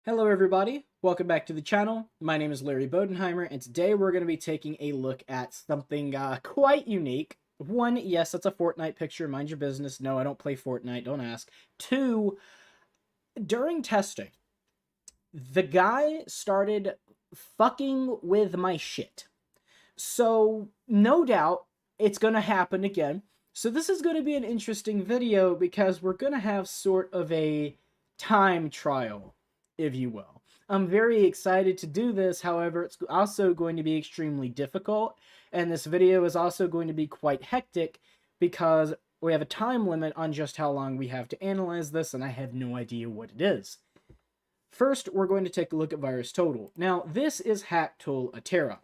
Hello everybody, welcome back to the channel. My name is Larry Bodenheimer, and today we're going to be taking a look at something quite unique. One, yes, that's a Fortnite picture, mind your business. No, I don't play Fortnite, don't ask. Two, during testing, the guy started fucking with my shit. So, no doubt, it's going to happen again. So this is going to be an interesting video because we're going to have sort of a time trial, if you will. I'm very excited to do this, however, it's also going to be extremely difficult, and this video is also going to be quite hectic because we have a time limit on just how long we have to analyze this, and I have no idea what it is. First, we're going to take a look at virus total. Now, this is Hacktool.Atera.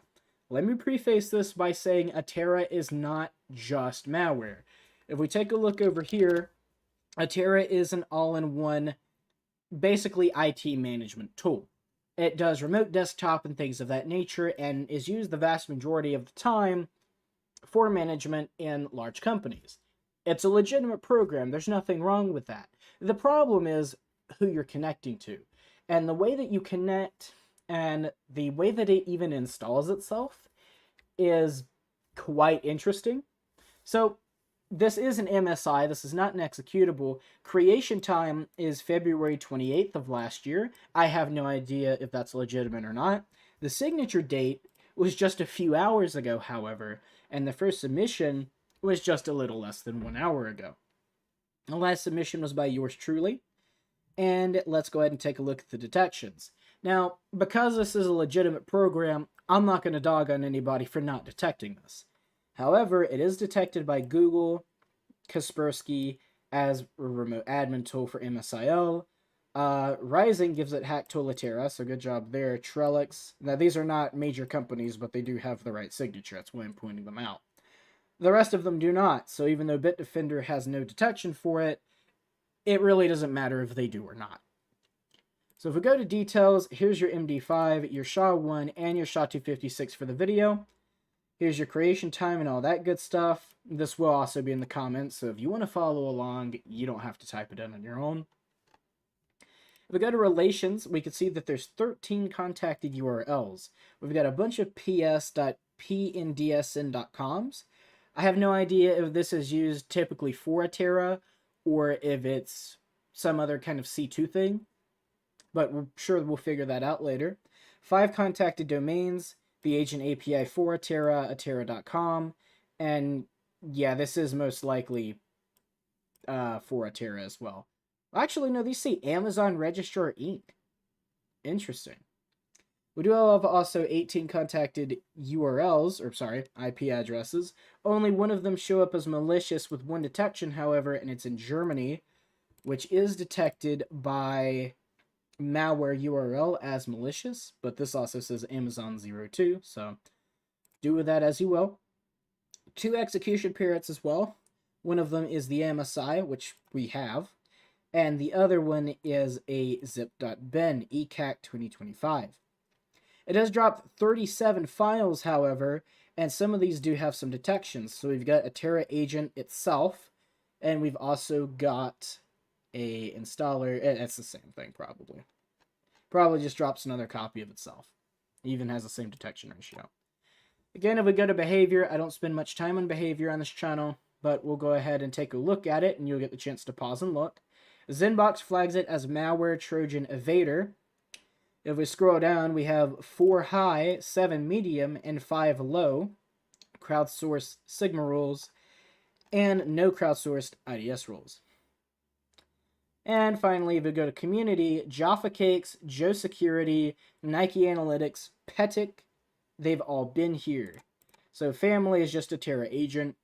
Let me preface this by saying Atera is not just malware. If we take a look over here, Atera is an all-in-one, basically IT management tool. It does remote desktop and things of that nature and is used the vast majority of the time for management in large companies. It's a legitimate program. There's nothing wrong with that. The problem is who you're connecting to. And the way that you connect and the way that it even installs itself is quite interesting. So this is an MSI. This is not an executable. Creation time is February 28th of last year. I have no idea if that's legitimate or not. The signature date was just a few hours ago, however, and the first submission was just a little less than 1 hour ago. The last submission was by yours truly. And let's go ahead and take a look at the detections. Now, because this is a legitimate program, I'm not going to dog on anybody for not detecting this. However, it is detected by Google, Kaspersky as a remote admin tool for MSIL. Rising gives it Hacktool.Atera, so good job there. Trellix. Now, these are not major companies, but they do have the right signature. That's why I'm pointing them out. The rest of them do not, so even though Bitdefender has no detection for it, it really doesn't matter if they do or not. So if we go to details, here's your MD5, your SHA-1, and your SHA-256 for the video. Here's your creation time and all that good stuff. This will also be in the comments, so if you want to follow along, you don't have to type it in on your own. If we go to relations, we can see that there's 13 contacted URLs. We've got a bunch of ps.pndsn.coms. I have no idea if this is used typically for Atera or if it's some other kind of C2 thing, but we're sure we'll figure that out later. 5 contacted domains, the agent API for Atera, Atera.com, and yeah, this is most likely for Atera as well. Actually, no, these say Amazon Registrar Inc. Interesting. We do have also 18 contacted URLs, or sorry, IP addresses. Only one of them show up as malicious with 1 detection, however, and it's in Germany, which is detected by malware URL as malicious, but this also says Amazon 02, so do with that as you will. 2 execution parrots as well. One of them is the MSI, which we have, and the other one is a zip.ben ECAC 2025. It does drop 37 files, however, and some of these do have some detections. So we've got Atera agent itself, and we've also got a installer. It's the same thing, probably. Probably just drops another copy of itself. It even has the same detection ratio. Again, if we go to behavior, I don't spend much time on behavior on this channel, but we'll go ahead and take a look at it, and you'll get the chance to pause and look. Zenbox flags it as malware Trojan evader. If we scroll down, we have 4 high, 7 medium, and 5 low crowdsourced Sigma rules, and no crowdsourced IDS rules. And finally, if we go to community, Jaffa Cakes, Joe Security, Nike Analytics, Petic, they've all been here. So family is just a Atera agent.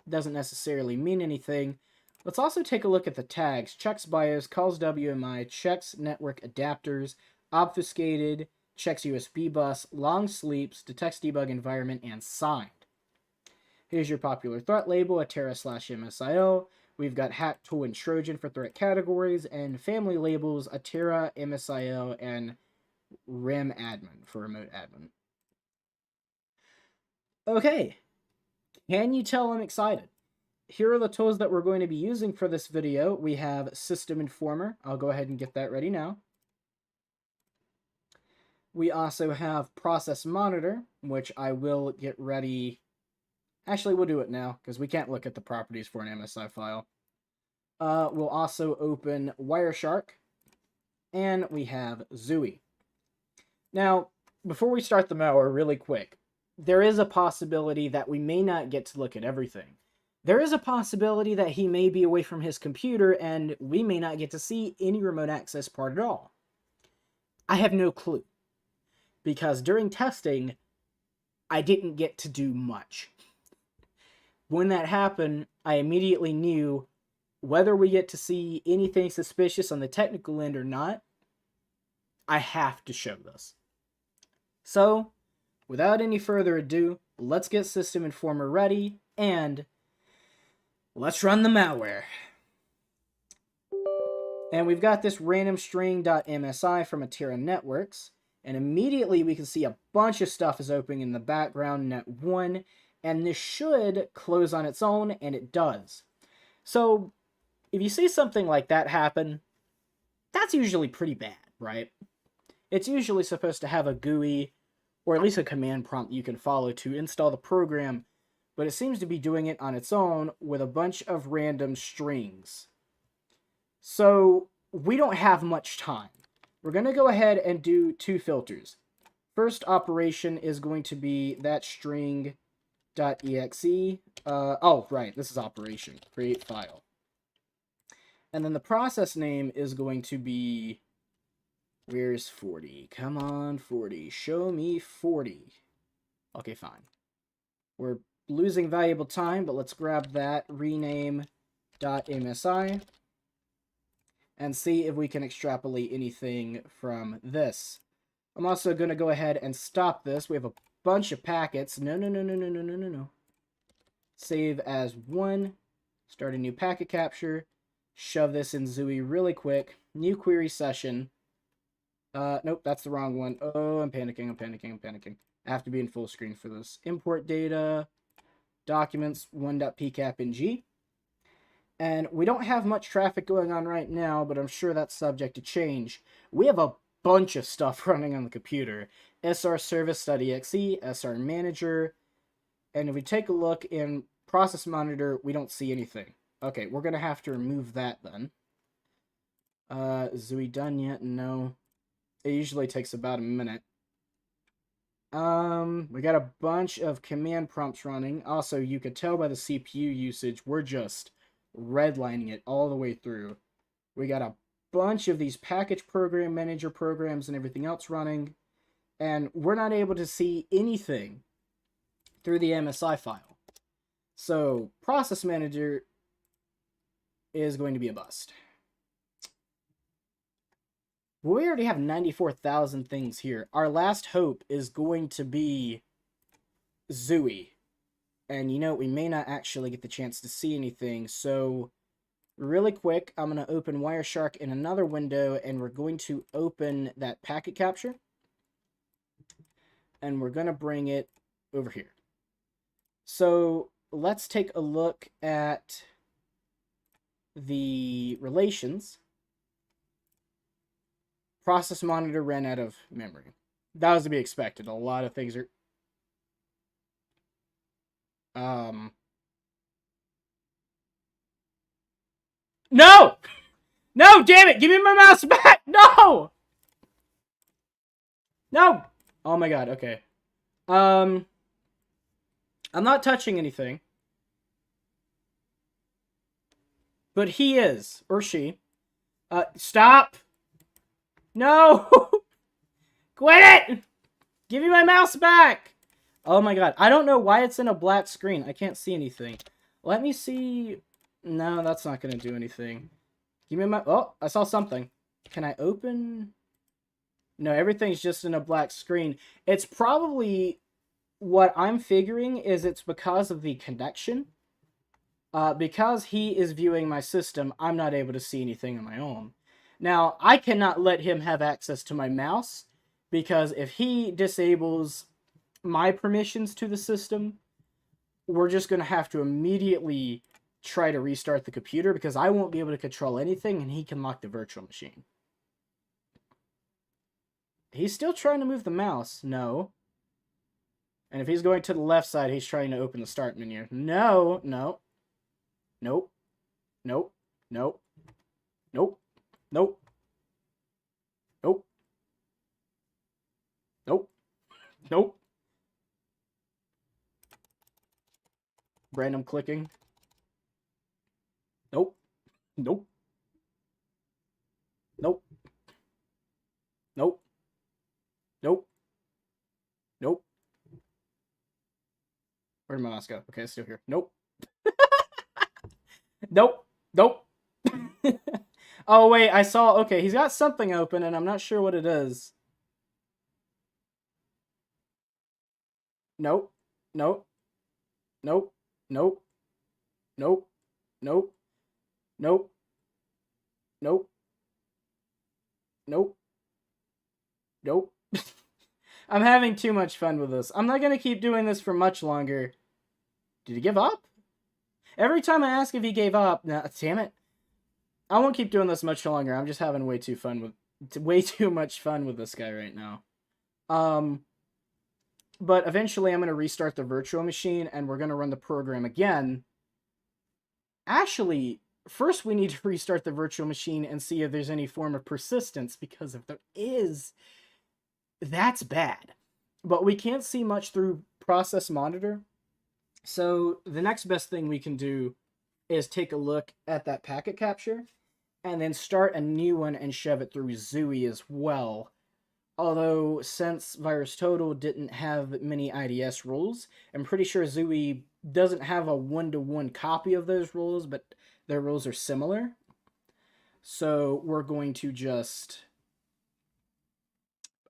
Doesn't necessarily mean anything. Let's also take a look at the tags. Checks BIOS, calls WMI, checks network adapters, obfuscated, checks USB bus, long sleeps, detects debug environment, and signed. Here's your popular threat label, Atera/MSIO. We've got Hack, Tool, and Trojan for threat categories, and family labels, Atera, MSIO, and REM admin for remote admin. Okay, can you tell I'm excited? Here are the tools that we're going to be using for this video. We have System Informer. I'll go ahead and get that ready now. We also have process monitor, which I will get ready. Actually, we'll do it now because we can't look at the properties for an MSI file. We'll also open Wireshark, and we have Zooey. Now, before we start the malware, really quick, there is a possibility that we may not get to look at everything. There is a possibility that he may be away from his computer and we may not get to see any remote access part at all. I have no clue, because during testing, I didn't get to do much. When that happened, I immediately knew whether we get to see anything suspicious on the technical end or not, I have to show this. So, without any further ado, let's get System Informer ready, and let's run the malware. And we've got this random string.msi from Atera Networks, and immediately we can see a bunch of stuff is opening in the background, net1, and this should close on its own, and it does. So, if you see something like that happen, that's usually pretty bad, right? It's usually supposed to have a GUI, or at least a command prompt you can follow to install the program, but it seems to be doing it on its own with a bunch of random strings. So, we don't have much time. We're going to go ahead and do two filters. First operation is going to be that string.exe. Oh, right, this is operation. Create file. And then the process name is going to be... Where's 40? Come on, 40. Show me 40. Okay, fine. We're losing valuable time, but let's grab that rename.msi and see if we can extrapolate anything from this. I'm also going to go ahead and stop this. We have a bunch of packets. No. Save as one. Start a new packet capture. Shove this in Zooey really quick. New query session. Nope, that's the wrong one. Oh, I'm panicking. I have to be in full screen for this. Import data, documents, 1.pcap.ng. And we don't have much traffic going on right now, but I'm sure that's subject to change. We have a bunch of stuff running on the computer. srservice.exe, sr manager, and if we take a look in process monitor, we don't see anything. Okay, we're going to have to remove that then. Is we done yet? No. It usually takes about a minute. We got a bunch of command prompts running. Also, you could tell by the CPU usage, we're just redlining it all the way through. We got a bunch of these package program manager programs and everything else running, and we're not able to see anything through the MSI file. So, process manager is going to be a bust. We already have 94,000 things here. Our last hope is going to be Zooey. And you know, we may not actually get the chance to see anything. So, really quick, I'm going to open Wireshark in another window, and we're going to open that packet capture. And we're going to bring it over here. So, let's take a look at the relations. Process monitor ran out of memory. That was to be expected. A lot of things are... No! No, damn it! Give me my mouse back! No! No! Oh my god, okay. I'm not touching anything. But he is. Or she. Stop! No! Quit it! Give me my mouse back! Oh my god. I don't know why it's in a black screen. I can't see anything. Let me see... No, that's not going to do anything. Give me my... Oh, I saw something. Can I open... No, everything's just in a black screen. It's probably... What I'm figuring is it's because of the connection. Because he is viewing my system, I'm not able to see anything on my own. Now, I cannot let him have access to my mouse, because if he disables my permissions to the system, we're just going to have to immediately try to restart the computer, because I won't be able to control anything, and he can lock the virtual machine. He's still trying to move the mouse. No. And if he's going to the left side, he's trying to open the start menu. No, no. Nope. Nope. Nope. Nope. Nope. Nope. Nope. Nope. Random clicking. Nope. Nope. Nope. Nope. Nope. Nope. Where did my mouse go? Okay, it's still here. Nope. Nope. Nope. Oh, wait, I saw... Okay, he's got something open, and I'm not sure what it is. Nope. Nope. Nope. Nope. Nope. Nope. Nope. Nope. Nope. Nope. I'm having too much fun with this. I'm not going to keep doing this for much longer. Did he give up? Every time I ask if he gave up... Nah, damn it. I won't keep doing this much longer. I'm just having way too much fun with this guy right now. But eventually I'm going to restart the virtual machine and we're going to run the program again. Actually, first we need to restart the virtual machine and see if there's any form of persistence, because if there is, that's bad. But we can't see much through process monitor. So the next best thing we can do is take a look at that packet capture and then start a new one and shove it through Zooey as well. Although, since VirusTotal didn't have many IDS rules, I'm pretty sure Zooey doesn't have a one-to-one copy of those rules, but their rules are similar. So we're going to just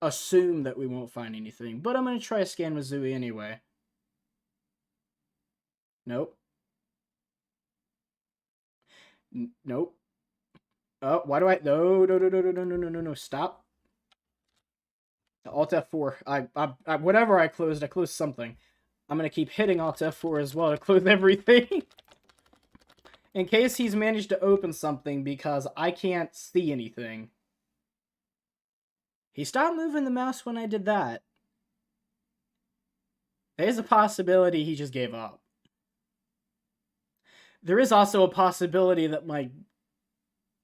assume that we won't find anything. But I'm going to try a scan with Zooey anyway. Nope. Nope. Oh, why do I... No, stop. Alt F4. I whatever I closed something. I'm going to keep hitting Alt F4 as well to close everything. In case he's managed to open something, because I can't see anything. He stopped moving the mouse when I did that. There's a possibility he just gave up. There is also a possibility that my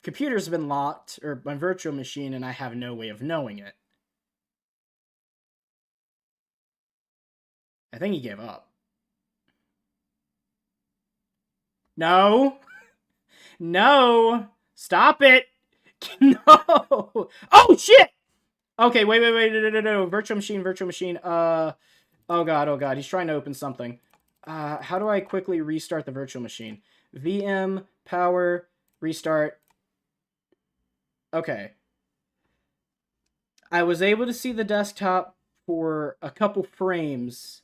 computer's been locked, or my virtual machine, and I have no way of knowing it. I think he gave up. No! No! Stop it! No! Oh, shit! Okay, wait, no. Virtual machine. Oh god, he's trying to open something. How do I quickly restart the virtual machine? VM, power, restart. Okay. I was able to see the desktop for a couple frames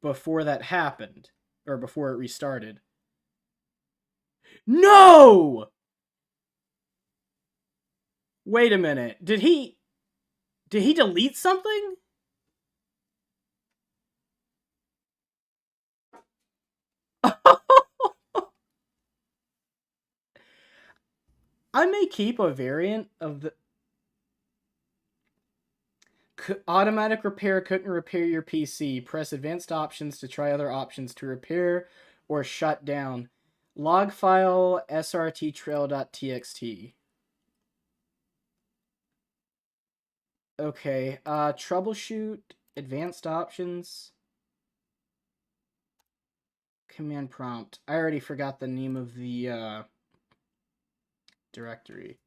before that happened, or before it restarted. No! Wait a minute. Did he delete something? I may keep a variant of the automatic repair couldn't repair your PC. Press advanced options to try other options to repair or shut down. Log file srttrail.txt. Okay, troubleshoot, advanced options, command prompt. I already forgot the name of the directory.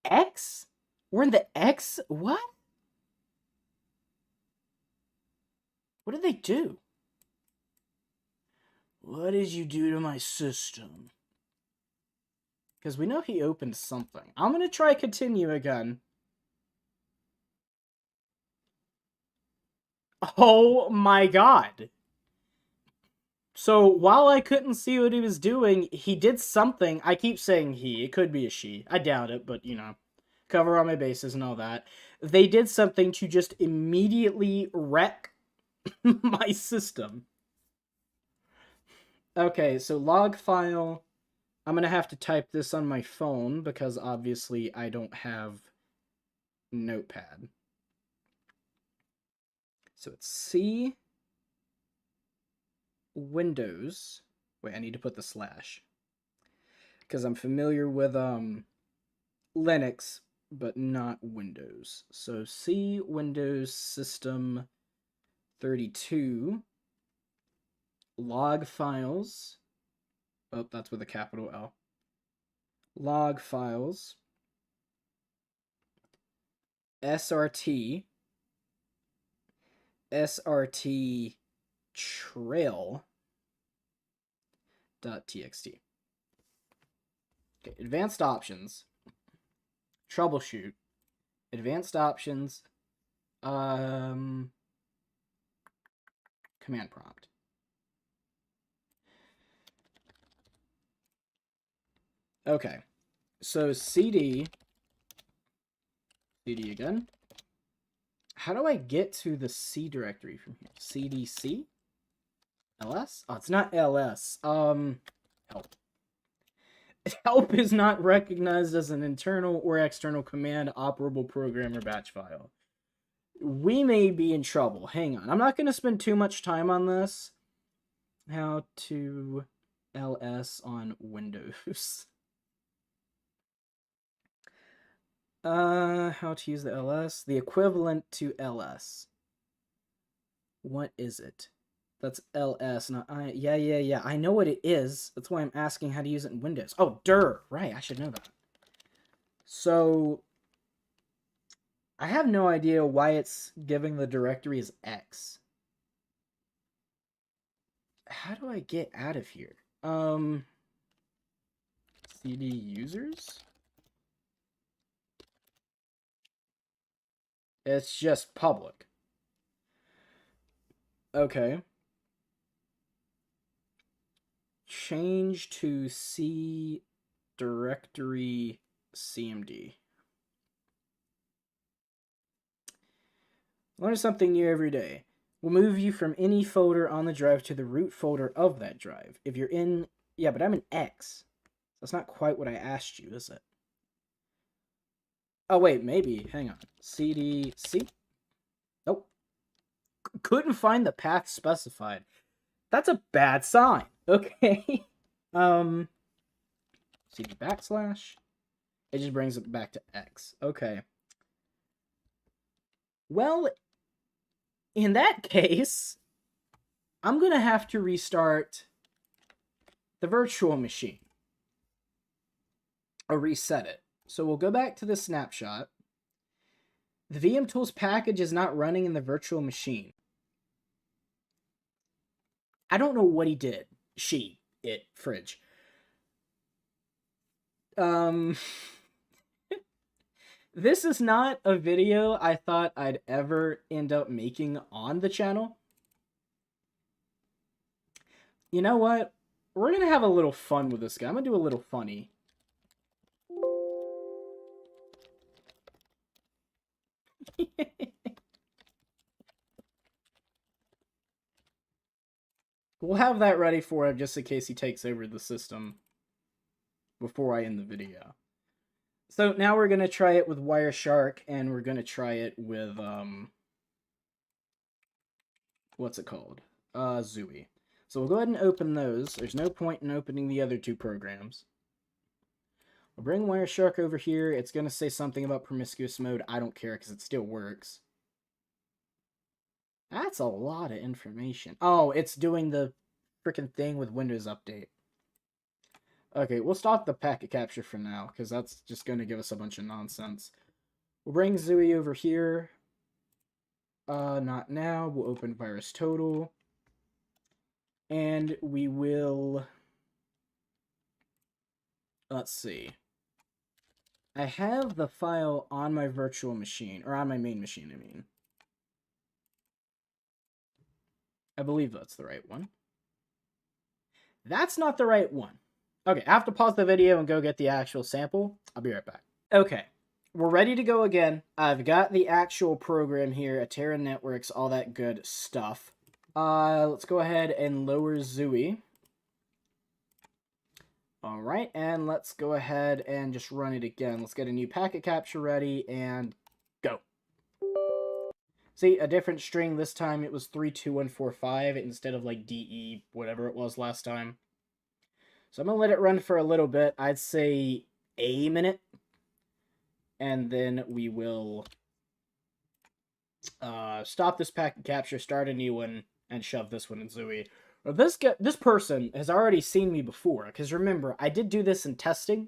X? We're in the X? What? What did they do? What did you do to my system? Because we know he opened something. I'm going to try continue again. Oh my god. So while I couldn't see what he was doing, he did something. I keep saying he. It could be a she. I doubt it, but you know. Cover all my bases and all that. They did something to just immediately wreck my system. Okay, so log file I'm going to have to type this on my phone because obviously I don't have Notepad. So it's C Windows. Wait, I need to put the slash because I'm familiar with Linux, but not Windows. So C Windows System 32 log files. Oh, that's with a capital L. Log files. SRT trail.txt. Okay, advanced options. Troubleshoot. Advanced options. Command prompt. Okay. So CD again. How do I get to the C directory from here? CDC? LS? Oh, it's not LS. Help. Help is not recognized as an internal or external command operable program or batch file. We may be in trouble. Hang on. I'm not going to spend too much time on this. How to LS on Windows. How to use the LS. The equivalent to LS. What is it? That's LS, not I. Yeah. I know what it is. That's why I'm asking how to use it in Windows. Oh, dir. Right, I should know that. So, I have no idea why it's giving the directory as X. How do I get out of here? CD users? It's just public. Okay. Change to C directory CMD. Learn something new every day. We'll move you from any folder on the drive to the root folder of that drive. If you're in... Yeah, but I'm in X. That's not quite what I asked you, is it? Oh, wait, maybe. Hang on. CDC? Nope. Couldn't find the path specified. That's a bad sign. Okay. CD backslash. It just brings it back to X. Okay. Well, in that case, I'm going to have to restart the virtual machine. Or reset it. So we'll go back to the snapshot. The VMTools package is not running in the virtual machine. I don't know what he did. Fridge. This is not a video I thought I'd ever end up making on the channel. You know what? We're gonna have a little fun with this guy. I'm gonna do a little funny. We'll have that ready for him just in case he takes over the system before I end the video. So now we're going to try it with Wireshark, and we're going to try it with, what's it called? Zooey. So we'll go ahead and open those. There's no point in opening the other two programs. We'll bring Wireshark over here. It's going to say something about promiscuous mode. I don't care because it still works. That's a lot of information. Oh, it's doing the freaking thing with Windows Update. Okay, we'll stop the packet capture for now, because that's just going to give us a bunch of nonsense. We'll bring Zooey over here. Not now. We'll open VirusTotal. And we will... Let's see. I have the file on my virtual machine, or on my main machine, I mean. I believe that's the right one. That's not the right one. Okay, I have to pause the video and go get the actual sample. I'll be right back. Okay, we're ready to go again. I've got the actual program here, Atera Networks, all that good stuff. Let's go ahead and lower Zooey All right, and let's go ahead and just run it again. Let's get a new packet capture ready and go. See, a different string this time. It was 32145 instead of like DE, whatever it was last time. So I'm going to let it run for a little bit. I'd say a minute. And then we will stop this packet capture, start a new one, and shove this one in Zooey. This person has already seen me before, because remember, I did do this in testing.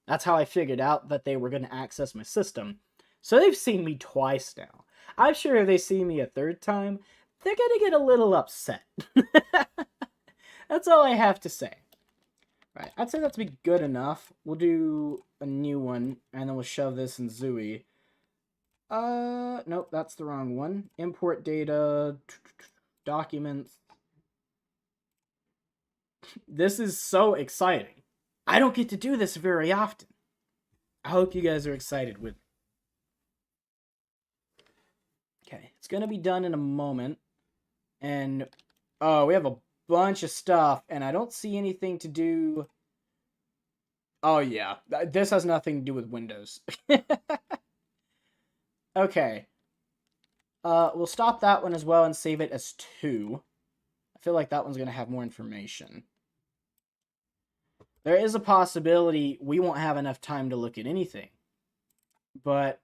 That's how I figured out that they were going to access my system. So they've seen me twice now. I'm sure if they see me a third time, they're going to get a little upset. That's all I have to say. Right, I'd say that's be good enough. We'll do a new one, and then we'll shove this in Zooey. Nope, that's the wrong one. Import data, documents. This is so exciting. I don't get to do this very often. I hope you guys are excited with me. Okay, it's going to be done in a moment. And, we have a bunch of stuff, and I don't see anything to do. Oh, yeah. This has nothing to do with Windows. Okay. We'll stop that one as well and save it as 2. I feel like that one's going to have more information. There is a possibility we won't have enough time to look at anything. But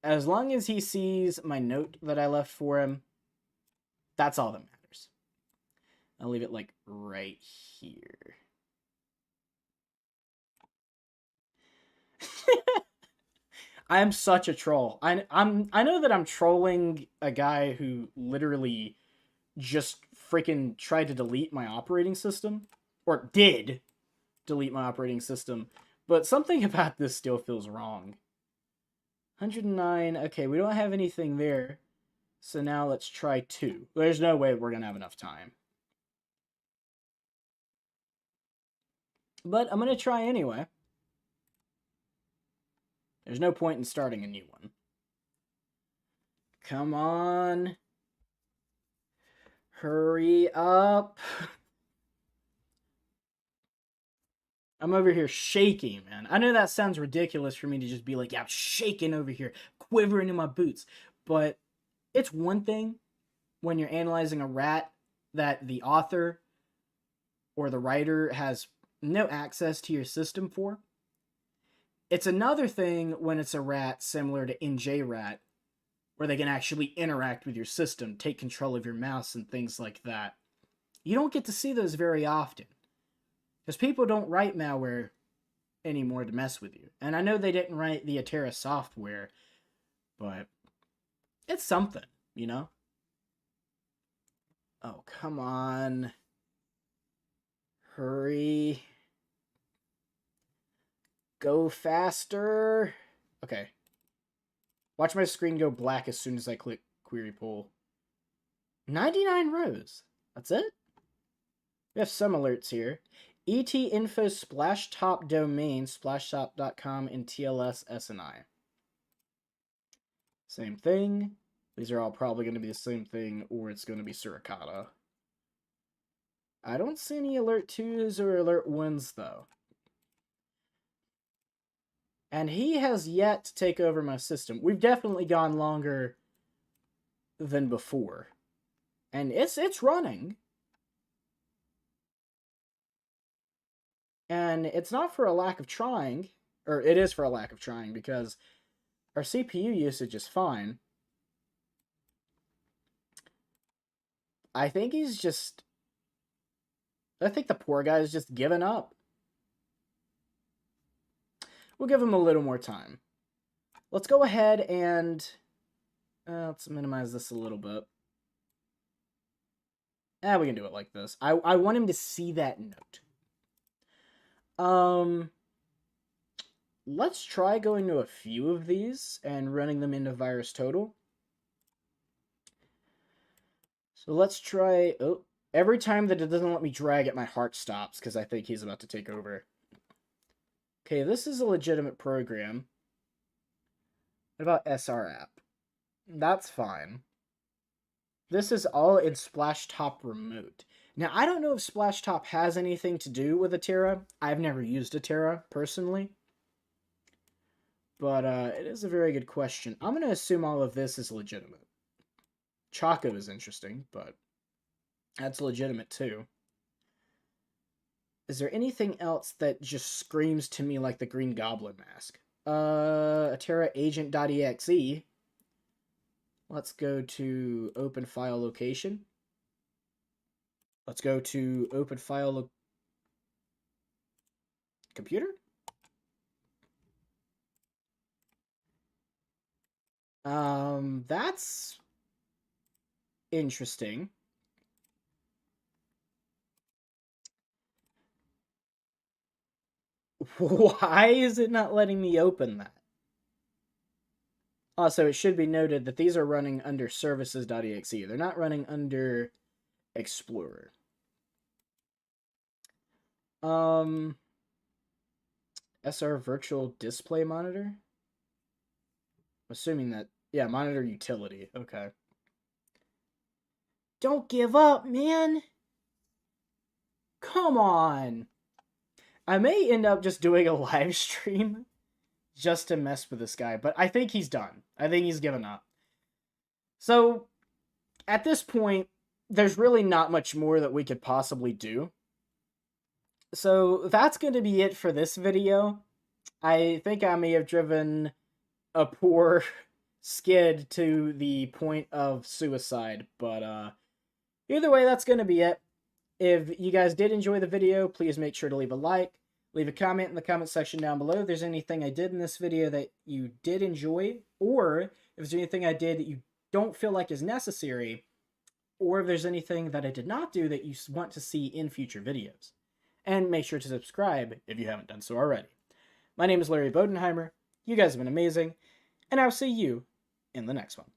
as long as he sees my note that I left for him, that's all that matters. I'll leave it like right here. I am such a troll. I know that I'm trolling a guy who literally just freaking tried to delete my operating system, or did delete my operating system, but something about this still feels wrong. 109, okay, we don't have anything there, so now let's try 2. There's no way we're gonna have enough time. But I'm gonna try anyway. There's no point in starting a new one. Come on. Hurry up. I'm over here shaking, man. I know that sounds ridiculous for me to just be like, yeah, I'm shaking over here, quivering in my boots. But it's one thing when you're analyzing a rat that the author or the writer has no access to your system for. It's another thing when it's a rat similar to NJRat, where they can actually interact with your system, take control of your mouse and things like that. You don't get to see those very often. Because people don't write malware anymore to mess with you. And I know they didn't write the Atera software, but it's something, you know? Oh, come on. Hurry. Go faster. Okay. Watch my screen go black as soon as I click query pull. 99 rows. That's it? We have some alerts here. ET info splash top domain, splashtop.com, and TLS SNI. Same thing. These are all probably going to be the same thing, or it's going to be suricata. I don't see any alert 2s or alert 1s, though. And he has yet to take over my system. We've definitely gone longer than before. And it's running. And it's not for a lack of trying, or it is for a lack of trying, because our CPU usage is fine. I think he's just... I think the poor guy's just given up. We'll give him a little more time. Let's go ahead and... let's minimize this a little bit. We can do it like this. I want him to see that note. Let's try going to a few of these and running them into VirusTotal. So let's try... Oh, every time that it doesn't let me drag it, my heart stops because I think he's about to take over. Okay, this is a legitimate program. What about SR app? That's fine. This is all in Splashtop Remote. Now, I don't know if Splashtop has anything to do with Atera. I've never used Atera, personally. But it is a very good question. I'm going to assume all of this is legitimate. Choco is interesting, but that's legitimate too. Is there anything else that just screams to me like the Green Goblin mask? Atera agent.exe. Let's go to open file location. Let's go to open file computer. That's interesting. Why is it not letting me open that? Also, it should be noted that these are running under services.exe. They're not running under Explorer. SR virtual display monitor? Assuming that, yeah, monitor utility. Okay. Don't give up, man. Come on. I may end up just doing a live stream just to mess with this guy, but I think he's done. I think he's given up. So, at this point, there's really not much more that we could possibly do. So, that's going to be it for this video. I think I may have driven a poor skid to the point of suicide, but either way, that's going to be it. If you guys did enjoy the video, please make sure to leave a like, leave a comment in the comment section down below if there's anything I did in this video that you did enjoy, or if there's anything I did that you don't feel like is necessary, or if there's anything that I did not do that you want to see in future videos. And make sure to subscribe if you haven't done so already. My name is Larry Bodenheimer, you guys have been amazing, and I'll see you in the next one.